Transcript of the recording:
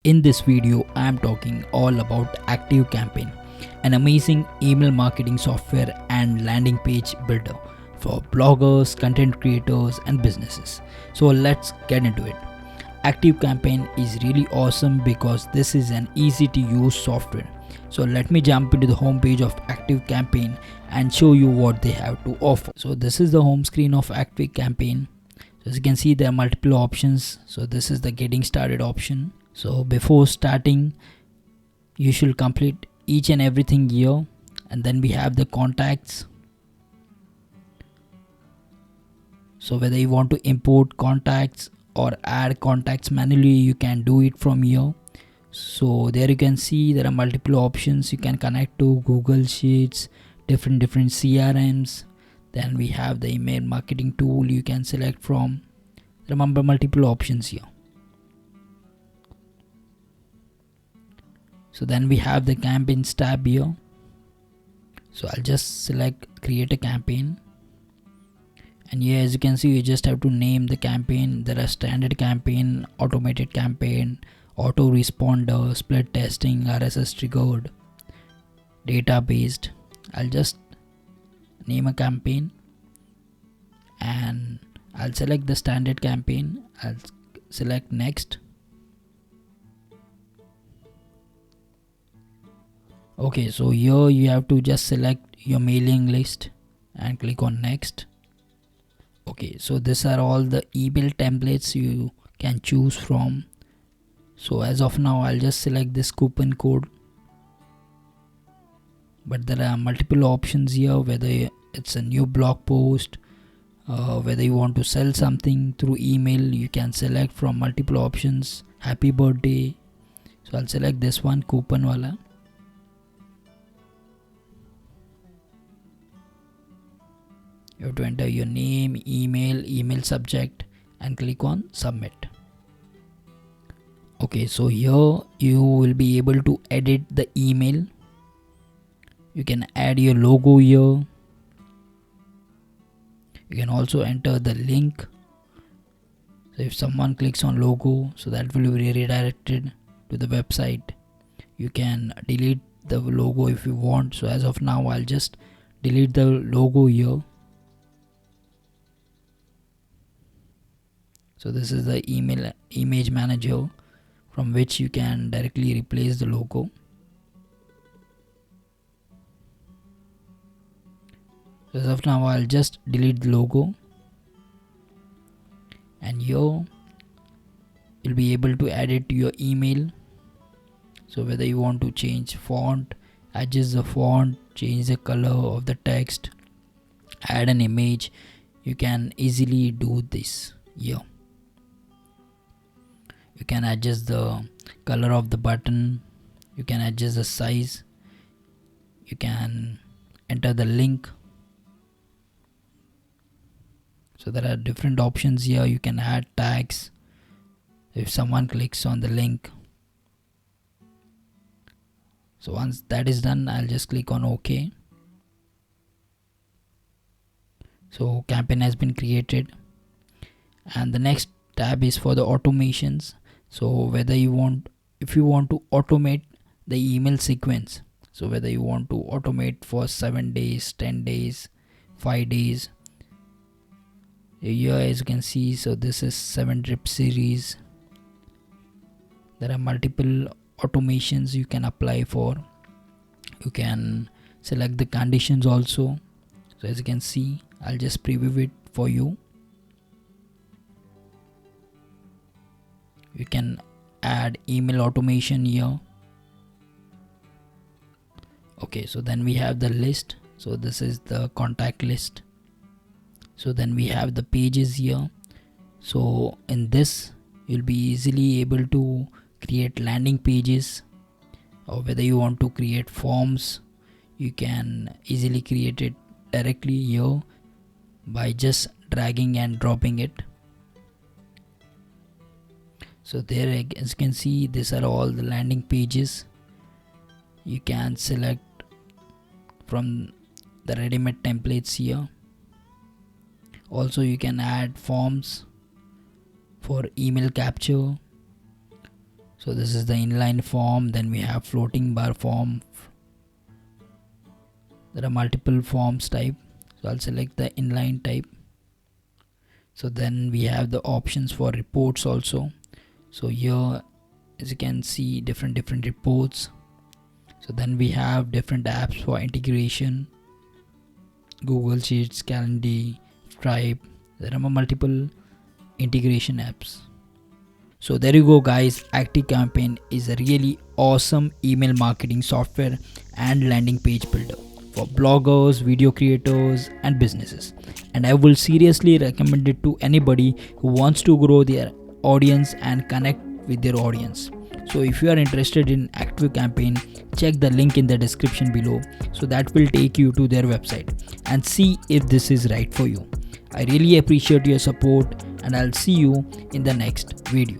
In this video, I am talking all about ActiveCampaign, an amazing email marketing software and landing page builder for bloggers, content creators, and businesses. So let's get into it. ActiveCampaign is really awesome because this is an easy to use software. So let me jump into the home page of ActiveCampaign and show you what they have to offer. So this is the home screen of ActiveCampaign. So as you can see, there are multiple options. So this is the getting started option. So before starting, you should complete each and everything here, and then we have the contacts. So whether you want to import contacts or add contacts manually, you can do it from here. So there you can see there are multiple options. You can connect to Google Sheets, different CRMs. Then we have the email marketing tool you can select from. Remember, multiple options here. So then we have the campaigns tab here. So I'll just select create a campaign, and here as you can see, you just have to name the campaign. There are standard campaign, automated campaign, autoresponder, split testing, RSS triggered, data based. I'll just name a campaign and I'll select the standard campaign. I'll select next. Okay, so here you have to just select your mailing list and click on next. Okay, so these are all the email templates you can choose from. So as of now, I'll just select this coupon code, but there are multiple options here, whether it's a new blog post, whether you want to sell something through email, you can select from multiple options. Happy birthday. So I'll select this one, coupon wala. You have to enter your name, email subject, and click on submit. Okay, so here you will be able to edit the email. You can add your logo here. You can also enter the link. So if someone clicks on logo, so that will be redirected to the website. You can delete the logo if you want. So as of now, I'll just delete the logo here. So this is the image manager from which you can directly replace the logo. So as of now, I'll just delete the logo, and here you'll be able to add it to your email. So whether you want to change font, adjust the font, change the color of the text, add an image, you can easily do this here. You can adjust the color of the button, you can adjust the size, you can enter the link. So there are different options here. You can add tags if someone clicks on the link. So once that is done, I'll just click on OK. So campaign has been created, and the next tab is for the automations. So whether you want, if you want to automate the email sequence, so whether you want to automate for 7 days, 10 days, 5 days, here as you can see, so this is 7 drip series. There are multiple automations you can apply for. You can select the conditions also. So as you can see, I'll just preview it for you. You can add email automation here. Okay, so then we have the list. So this is the contact list. So then we have the pages here. So in this, you'll be easily able to create landing pages, or whether you want to create forms, you can easily create it directly here by just dragging and dropping it. So there, as you can see, these are all the landing pages. You can select from the ready-made templates here. Also, you can add forms for email capture, So this is the inline form. Then we have floating bar form. There are multiple forms type, so I'll select the inline type. So then we have the options for reports also. So here, as you can see, different reports. So then we have different apps for integration: Google Sheets, Calendar, Stripe. There are multiple integration apps. So there you go guys, ActiveCampaign is a really awesome email marketing software and landing page builder for bloggers, video creators and businesses, and I will seriously recommend it to anybody who wants to grow their audience and connect with their audience. So if you are interested in ActiveCampaign, check the link in the description below, so that will take you to their website and see if this is right for you. I really appreciate your support, and I'll see you in the next video.